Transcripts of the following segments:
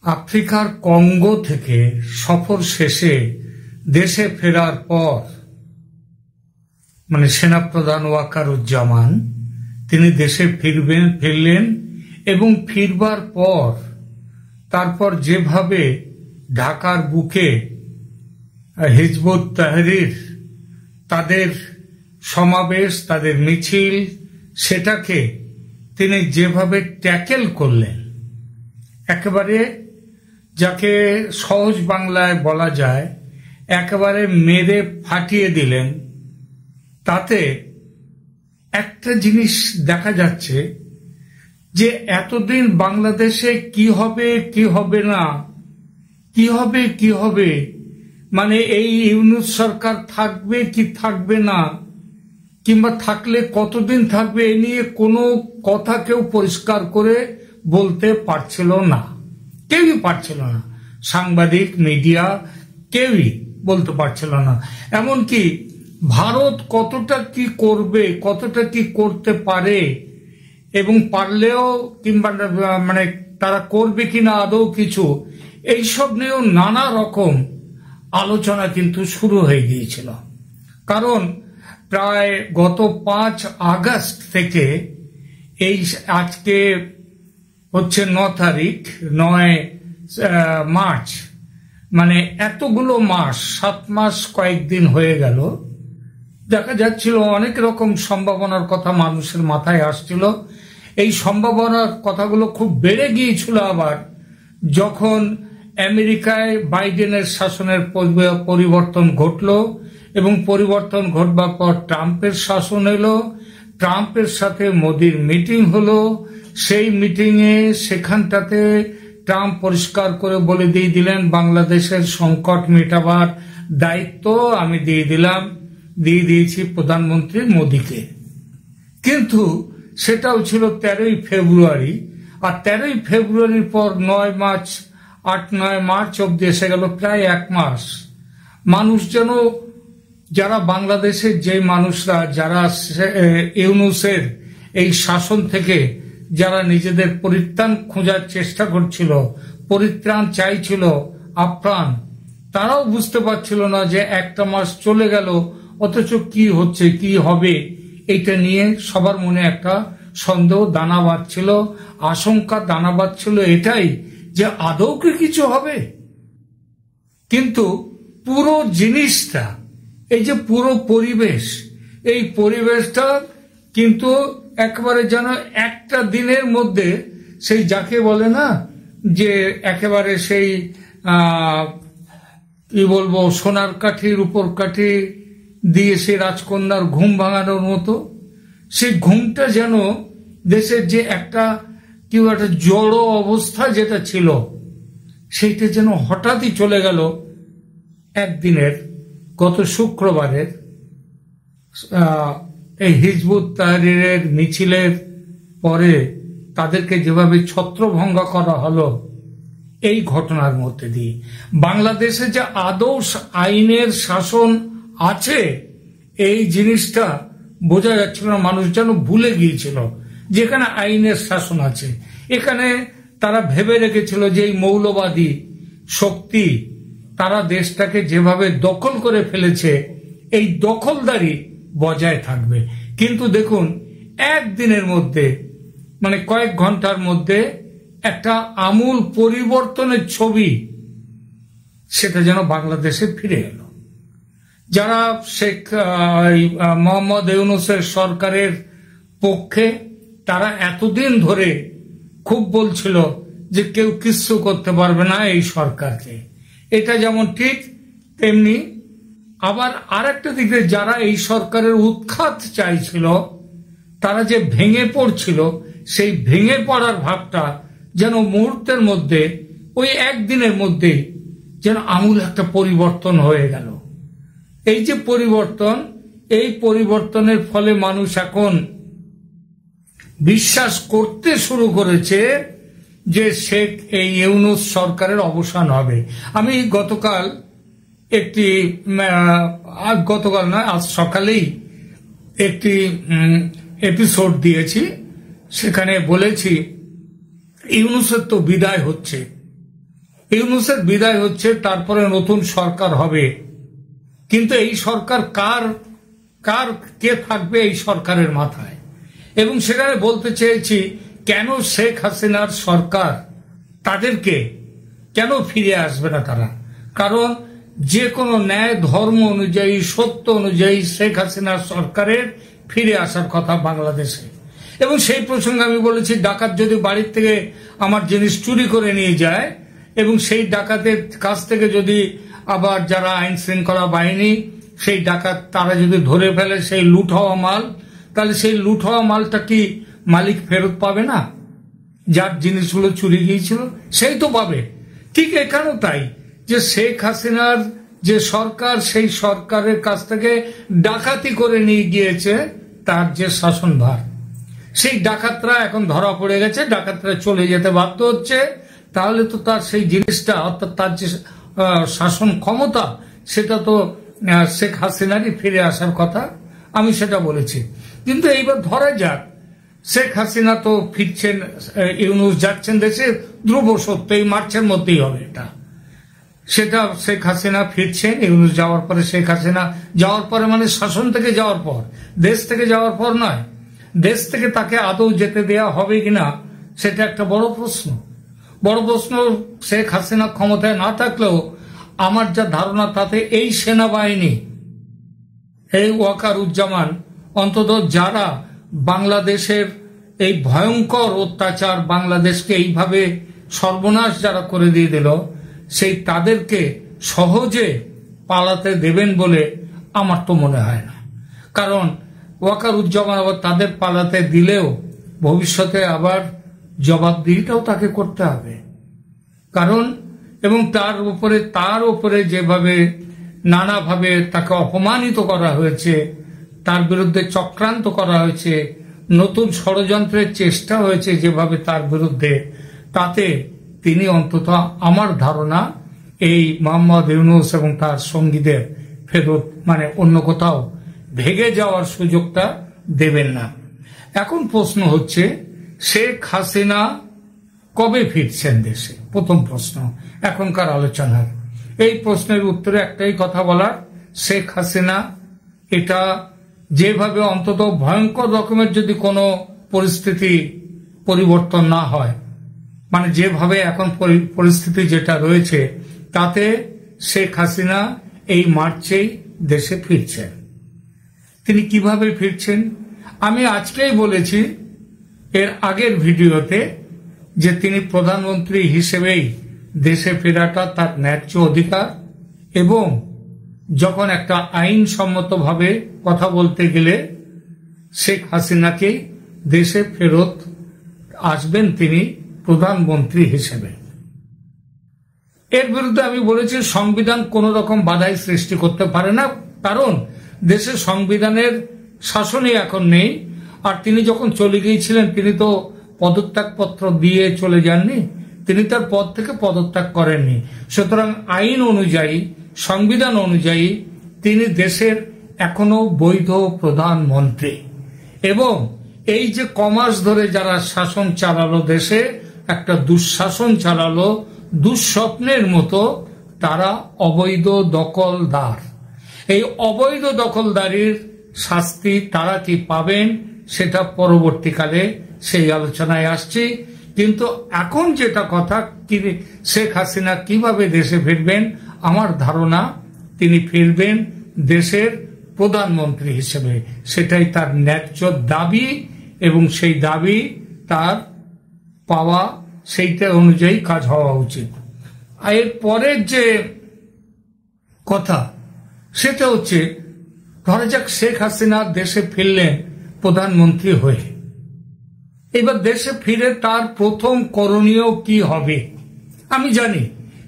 আফ্রিকার কঙ্গো থেকে সফর শেষে দেশে ফেরার পর সেনাপ্রধান ওয়াকারুজ্জামান তিনি দেশে ফিরলেন এবং ফিরবার পর তারপর যেভাবে ঢাকার বুকে হিজবুত তাহরীর তাদের সমাবেশ, তাদের মিছিল, সেটাকে তিনি যেভাবে ট্যাকেল করলেন, একেবারে যাকে সহজ বাংলায় বলা যায় একেবারে মেরে ফাটিয়ে দিলেন। তাতে একটা জিনিস দেখা যাচ্ছে যে এতদিন বাংলাদেশে কি হবে কি হবে না, কি হবে এই ইউনূস সরকার থাকবে কি থাকবে না, কিংবা থাকলে কতদিন থাকবে, এ নিয়ে কোনো কথা কেউ পরিষ্কার করে বলতে পারছিল না, কেউই পারছিল না। সাংবাদিক, মিডিয়া কেউই বলতে পারছিল না। এমনকি ভারত কতটা কি করবে, কতটা কি করতে পারে এবং পারলেও কিংবা তারা করবে কিনা আদৌ কিছু, এইসব নিয়েও নানা রকম আলোচনা কিন্তু শুরু হয়ে গিয়েছিল। কারণ প্রায় গত 5 আগস্ট থেকে এই আজকে হচ্ছে 9 তারিখ, 9 মার্চ, এতগুলো মাস, 7 মাস কয়েকদিন হয়ে গেল। দেখা যাচ্ছিল অনেক রকম সম্ভাবনার কথা মানুষের মাথায় আসছিল। এই সম্ভাবনার কথাগুলো খুব বেড়ে গিয়েছিল আবার যখন আমেরিকায় বাইডেনের শাসনের পরিবর্তন ঘটল এবং পরিবর্তন ঘটবার পর ট্রাম্পের শাসন এলো, ট্রাম্পের সাথে মোদির মিটিং হলো। সেই মিটিংয়ে সেখানটাতে ট্রাম্প পরিষ্কার করে বলে দিলেন বাংলাদেশের সংকট মেটাবার দায়িত্ব আমি দিয়ে দিয়েছি প্রধানমন্ত্রী মোদিকে। কিন্তু সেটাও ছিল 13ই ফেব্রুয়ারি, আর 13ই ফেব্রুয়ারির পর 8-9 মার্চ অব্দি এসে গেল প্রায় 1 মাস। মানুষ যেন, যারা বাংলাদেশের যে মানুষরা যারা ইউনূসের এই শাসন থেকে যারা নিজেদের পরিত্রাণ খোঁজার চেষ্টা করছিল, পরিত্রাণ চাইছিল আপ্রাণ, তারাও বুঝতে পারছিল না যে একটা মাস চলে গেল, অথচ কি হচ্ছে কি হবে এইটা নিয়ে সবার মনে একটা সন্দেহ দানা বাঁধছিল, আশঙ্কা দানা বাঁধছিল এটাই যে আদৌ কি কিছু হবে। কিন্তু পুরো জিনিসটা, এই যে পুরো পরিবেশ, এই পরিবেশটা কিন্তু একেবারে যেন একটা দিনের মধ্যে সেই যাকে বলে না যে একেবারে সেই কি বলবো সোনার কাঠির উপর কাঠি দিয়ে সে রাজকন্যার ঘুম ভাঙানোর মতো, সেই ঘুমটা যেন দেশের যে একটা জড় অবস্থা যেটা ছিল সেইটা যেন হঠাৎই চলে গেল একদিনের, গত শুক্রবারের এই হিজবুত তাহরীরের মিছিলের পরে তাদেরকে যেভাবে ছত্রভঙ্গ করা হলো এই ঘটনার মধ্যে দিয়ে। বাংলাদেশে যে আদৌ আইনের শাসন আছে এই জিনিসটা বোঝা যাচ্ছিল না, মানুষ যেন ভুলে গিয়েছিল যেখানে আইনের শাসন আছে। এখানে তারা ভেবে রেখেছিল যে এই মৌলবাদী শক্তি তারা দেশটাকে যেভাবে দখল করে ফেলেছে এই দখলদারি বজায় থাকবে। কিন্তু দেখুন একদিনের মধ্যে কয়েক ঘন্টার মধ্যে একটা আমূল পরিবর্তনের ছবি সেটা যেন বাংলাদেশে ফিরে এলো। যারা শেখ মোহাম্মদ ইউনূসের সরকারের পক্ষে তারা এতদিন ধরে খুব বলছিল যে কেউ কিচ্ছু করতে পারবে না এই সরকারকে। এটা যেমন ঠিক তেমনি আবার আরেকটা দিকে যারা এই সরকারের উৎখাত চাইছিল তারা যে ভেঙে পড়ছিল, সেই ভেঙে পড়ার ভাবটা যেন মুহূর্তের মধ্যে ওই একদিনের মধ্যে যেন আমূল একটা পরিবর্তন হয়ে গেল। এই যে পরিবর্তন, এই পরিবর্তনের ফলে মানুষ এখন বিশ্বাস করতে শুরু করেছে যে শেখ এই ইউনূস সরকারের অবসান হবে। আমি আজ সকালেই একটি এপিসোড দিয়েছি, সেখানে বলেছি ইউনূসের তো বিদায় হচ্ছে, ইউনূসের বিদায় হচ্ছে, তারপরে নতুন সরকার হবে, কিন্তু এই সরকার কে থাকবে এই সরকারের মাথায়? এবং সেখানে বলতে চেয়েছি, কেন শেখ হাসিনার সরকার তাদেরকে কেন ফিরে আসবে না তারা? কারণ যে কোনো ন্যায় ধর্ম অনুযায়ী, সত্য অনুযায়ী শেখ হাসিনার সরকারের ফিরে আসার কথা বাংলাদেশে। এবং সেই প্রসঙ্গে আমি বলেছি, ডাকাত যদি বাড়ির থেকে আমার জিনিস চুরি করে নিয়ে যায় এবং সেই ডাকাতের কাছ থেকে যদি আবার যারা আইন শৃঙ্খলা বাহিনী, সেই ডাকাত তারা যদি ধরে ফেলে সেই লুট হওয়া মাল, তাহলে সেই লুট হওয়া মালটা কি মালিক ফেরত পাবে না? যার জিনিসগুলো চুরি গিয়েছিল সেই তো পাবে। ঠিক এখানেও তাই, যে শেখ হাসিনার যে সরকার, সেই সরকারের কাছ থেকে ডাকাতি করে নিয়ে গিয়েছে তার যে শাসনভার, সেই ডাকাতরা এখন ধরা পড়ে গেছে, ডাকাতরা চলে যেতে বাধ্য হচ্ছে। তাহলে তো তার সেই জিনিসটা, অর্থাৎ তার যে শাসন ক্ষমতা, সেটা তো শেখ হাসিনারই ফিরে আসার কথা, আমি সেটা বলেছি। কিন্তু এইবার ধরা যাক শেখ হাসিনা তো ফিরছেন, ইউনূস যাচ্ছেন দেশে, ধ্রুব সত্য, এই মার্চের মধ্যেই হবে এটা। সেটা শেখ হাসিনা ফিরছেন, ইউনূস যাওয়ার পরে, শেখ হাসিনা যাওয়ার পরে মানে শাসন থেকে যাওয়ার পর, দেশ থেকে যাওয়ার পর নয়। দেশ থেকে তাকে আদৌ যেতে দেয়া হবে কিনা সেটা একটা বড় প্রশ্ন। শেখ হাসিনা ক্ষমতায় না থাকলেও আমার যা ধারণা তাতে এই সেনাবাহিনী, এই ওয়াকারুজ্জামান, অন্তত যারা বাংলাদেশের এই ভয়ঙ্কর অত্যাচার, বাংলাদেশকে এইভাবে সর্বনাশ যারা করে দিয়ে দিল, সেই তাদেরকে সহজে পালাতে দেবেন বলে আমার তো মনে হয় না। কারণ ওয়াকারুজ্জামান আবার তাদের পালাতে দিলেও ভবিষ্যতে আবার জবাবদিহিটাও তাকে করতে হবে। কারণ এবং তার উপরে যেভাবে নানাভাবে তাকে অপমানিত করা হয়েছে, তার বিরুদ্ধে চক্রান্ত করা হয়েছে, নতুন ষড়যন্ত্রের চেষ্টা হয়েছে যেভাবে তার বিরুদ্ধে, তাতে তিনি অন্তত আমার ধারণা এই মোহাম্মদ ইউনূস এবং তার সঙ্গীদের ফেরত মানে অন্য কোথাও ভেগে যাওয়ার সুযোগটা দেবেন না। এখন প্রশ্ন হচ্ছে, শেখ হাসিনা কবে ফিরছেন দেশে? প্রথম প্রশ্ন এখনকার আলোচনার। এই প্রশ্নের উত্তরে একটাই কথা বলার, শেখ হাসিনা এটা যেভাবে অন্তত ভয়ঙ্কর রকমের যদি কোনো পরিস্থিতি পরিবর্তন না হয়, মানে যেভাবে এখন পরিস্থিতি যেটা রয়েছে, তাতে শেখ হাসিনা এই মার্চেই দেশে ফিরছেন। তিনি কিভাবে ফিরছেন আমি আজকেই বলেছি এর আগের ভিডিওতে, যে তিনি প্রধানমন্ত্রী হিসেবেই দেশে ফেরাটা তার ন্যায্য অধিকার, এবং যখন একটা আইনসম্মতভাবে কথা বলতে গেলে শেখ হাসিনাকে দেশে ফেরত আসবেন তিনি প্রধানমন্ত্রী হিসেবে। এর বিরুদ্ধে আমি বলেছি, সংবিধান কোন রকম বাধাই সৃষ্টি করতে পারে না, কারণ দেশে সংবিধানের শাসনই এখন নেই। আর তিনি যখন চলে গিয়েছিলেন, তিনি তো পদত্যাগপত্র দিয়ে চলে যাননি, তিনি তার পদ থেকে পদত্যাগ করেননি। সুতরাং আইন অনুযায়ী, সংবিধান অনুযায়ী তিনি দেশের এখনো বৈধ প্রধানমন্ত্রী। এবং এই যে কমাস ধরে যারা শাসন চালালো, দেশে একটা দুঃশাসন চালালো, দুঃস্বপ্নের মতো, তারা অবৈধ দখলদার। এই অবৈধ দখলদারির শাস্তি তারা কি পাবেন সেটা পরবর্তীকালে সেই আলোচনায় আসছি। কিন্তু এখন যেটা কথা, শেখ হাসিনা কিভাবে দেশে ফিরবেন, আমার ধারণা তিনি ফিরবেন দেশের প্রধানমন্ত্রী হিসেবে। সেটাই তার ন্যায্য দাবি, এবং সেই দাবি তার পাওয়া, সেইটা অনুযায়ী কাজ হওয়া উচিত। এর পরের যে কথা সেটা হচ্ছে, ধরা যাক শেখ হাসিনা দেশে ফিরলেন প্রধানমন্ত্রী হয়ে, এবার দেশে ফিরে তার প্রথম করণীয় কি হবে? আমি জানি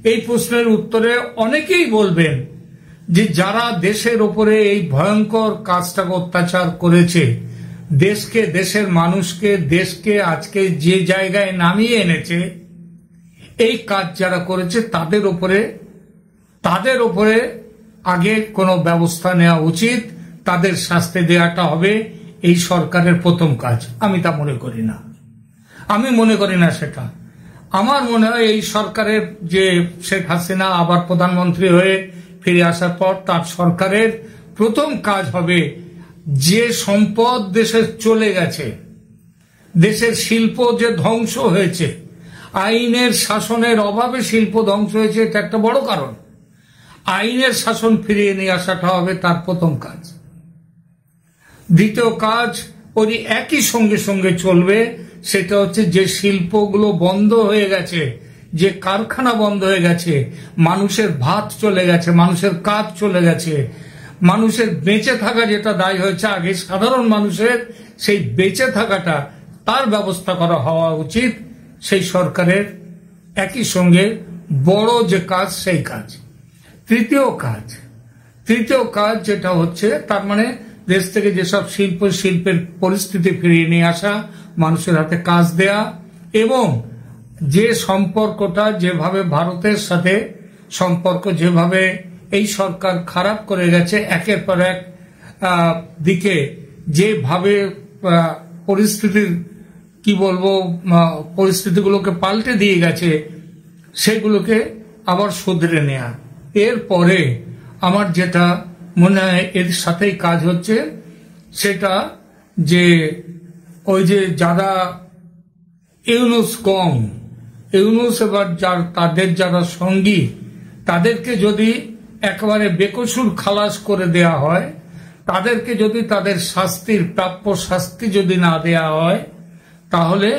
এই প্রশ্নের উত্তরে অনেকেই বলবেন যে যারা দেশের উপরে এই ভয়ঙ্কর কাজটাকে অত্যাচার করেছে, দেশকে, দেশের মানুষকে, দেশকে আজকে যে জায়গায় নামিয়ে এনেছে, এই কাজ যারা করেছে তাদের উপরে আগে কোনো ব্যবস্থা নেওয়া উচিত, তাদের শাস্তি দেওয়াটা হবে এই সরকারের প্রথম কাজ। আমি তা মনে করি না, সেটা। আমার মনে হয় এই সরকারের যে শেখ হাসিনা আবার প্রধানমন্ত্রী হয়ে ফিরে আসার পর তার সরকারের প্রথম কাজ হবে যে সম্পদ দেশে চলে গেছে, দেশের শিল্প যে ধ্বংস হয়েছে, আইনের শাসনের অভাবে শিল্প ধ্বংস হয়েছে, এটা একটা বড় কারণ। আইনের শাসন ফিরিয়ে নিয়ে আসাটা হবে তার প্রথম কাজ। দ্বিতীয় কাজ ওই একই সঙ্গে সঙ্গে চলবে, সেটা হচ্ছে যে শিল্পগুলো বন্ধ হয়ে গেছে, যে কারখানা বন্ধ হয়ে গেছে, মানুষের ভাত চলে গেছে, মানুষের কাজ চলে গেছে, মানুষের বেঁচে থাকা যেটা দায়ী হয়েছে আগে সাধারণ মানুষের, সেই বেঁচে থাকাটা তার ব্যবস্থা করা হওয়া উচিত সেই সরকারের একই সঙ্গে বড় যে কাজ সেই কাজ। তৃতীয় কাজ যেটা হচ্ছে তার মানে দেশ থেকে যেসব শিল্পের পরিস্থিতি ফিরিয়ে নিয়ে আসা, মানুষের হাতে কাজ দেয়া, এবং যে সম্পর্কটা যেভাবে ভারতের সাথে সম্পর্ক যেভাবে এই সরকার খারাপ করে গেছে, একের পর এক দিকে যেভাবে পরিস্থিতির কি বলবো পরিস্থিতিগুলোকে পাল্টে দিয়ে গেছে, সেগুলোকে আবার শুধরে নেয়া। এরপরে আমার যেটা মনে হয় এর সাথেই কাজ হচ্ছে সেটা যে ওই যে যারা ইউনুস এবার তাদের যারা সঙ্গী, তাদেরকে যদি একেবারে বেকসুর খালাস করে দেয়া হয়, তাদেরকে যদি তাদের শাস্তির প্রাপ্য শাস্তি যদি না দেয়া হয়, তাহলে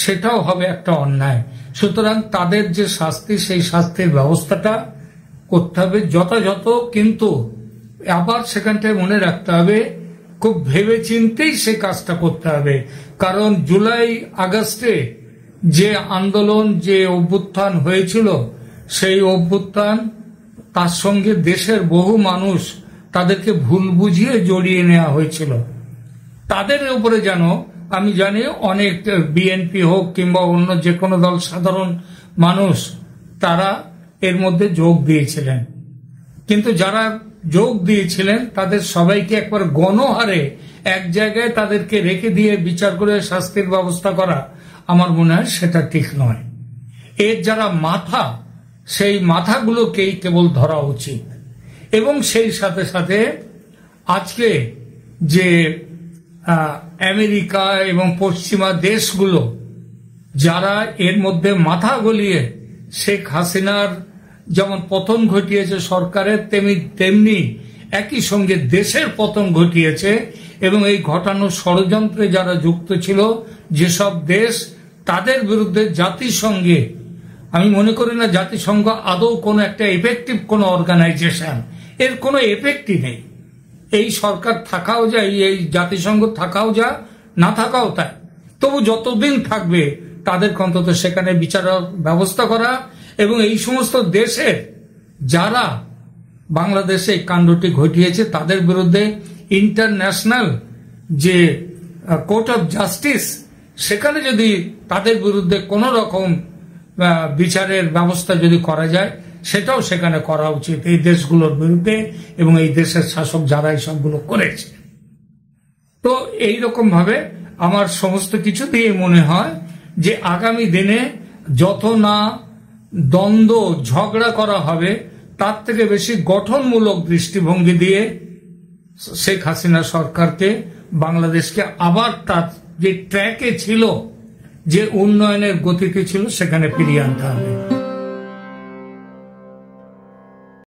সেটাও হবে একটা অন্যায়। সুতরাং তাদের যে শাস্তি, সেই শাস্তির ব্যবস্থাটা করতে হবে যথাযথ, কিন্তু আবার সেখানটায় মনে রাখতে হবে খুব ভেবে চিন্তেই সে কাজটা করতে হবে। কারণ জুলাই আগস্টে যে আন্দোলন, যে অভ্যুত্থান হয়েছিল, সেই অভ্যুত্থান তার সঙ্গে দেশের বহু মানুষ, তাদেরকে ভুল বুঝিয়ে জড়িয়ে নেওয়া হয়েছিল। তাদের উপরে যেন আমি জানি অনেক বিএনপি হোক কিংবা অন্য যে কোনো দল, সাধারণ মানুষ তারা এর মধ্যে যোগ দিয়েছিলেন, কিন্তু যারা যোগ দিয়েছিলেন তাদের সবাইকে একবার গণহারে এক জায়গায় তাদেরকে রেখে দিয়ে বিচার করে শাস্তির ব্যবস্থা করা, আমার মনে হয় সেটা ঠিক নয়। এর যারা মাথা, সেই মাথাগুলোকেই কেবল ধরা উচিত। এবং সেই সাথে সাথে আজকে যে আমেরিকা এবং পশ্চিমা দেশগুলো যারা এর মধ্যে মাথা গলিয়ে শেখ হাসিনার যেমন পতন ঘটিয়েছে সরকারের, তেমনি একই সঙ্গে দেশের পতন ঘটিয়েছে, এবং এই ঘটানো ষড়যন্ত্রে যারা যুক্ত ছিল যেসব দেশ, তাদের বিরুদ্ধে জাতিসংঘে, আমি মনে করি না জাতিসংঘ আদৌ কোনো একটা এফেক্টিভ কোনো অর্গানাইজেশন, এর কোনো এফেক্টই নেই। এই সরকার থাকাও যায়, এই জাতিসংঘ থাকাও যা, না থাকাও তাই। তবু যতদিন থাকবে তাদেরকে অন্তত সেখানে বিচারের ব্যবস্থা করা, এবং এই সমস্ত দেশের যারা বাংলাদেশে এই কাণ্ডটি ঘটিয়েছে তাদের বিরুদ্ধে ইন্টারন্যাশনাল যে কোর্ট অফ জাস্টিস, সেখানে যদি তাদের বিরুদ্ধে কোনো রকম বিচারের ব্যবস্থা যদি করা যায়, সেটাও সেখানে করা উচিত এই দেশগুলোর বিরুদ্ধে, এবং এই দেশের শাসক যারা এই সবগুলো করেছে। তো এইরকম ভাবে আমার সমস্ত কিছু দিয়ে মনে হয় যে আগামী দিনে যত না দ্বন্দ্ব ঝগড়া করা হবে, তার থেকে বেশি গঠনমূলক দৃষ্টিভঙ্গি দিয়ে শেখ হাসিনা সরকারকে, বাংলাদেশকে আবার তার যে ট্র্যাকে ছিল, যে উন্নয়নের গতিতে ছিল, সেখানে ফিরিয়ে আনতে হবে।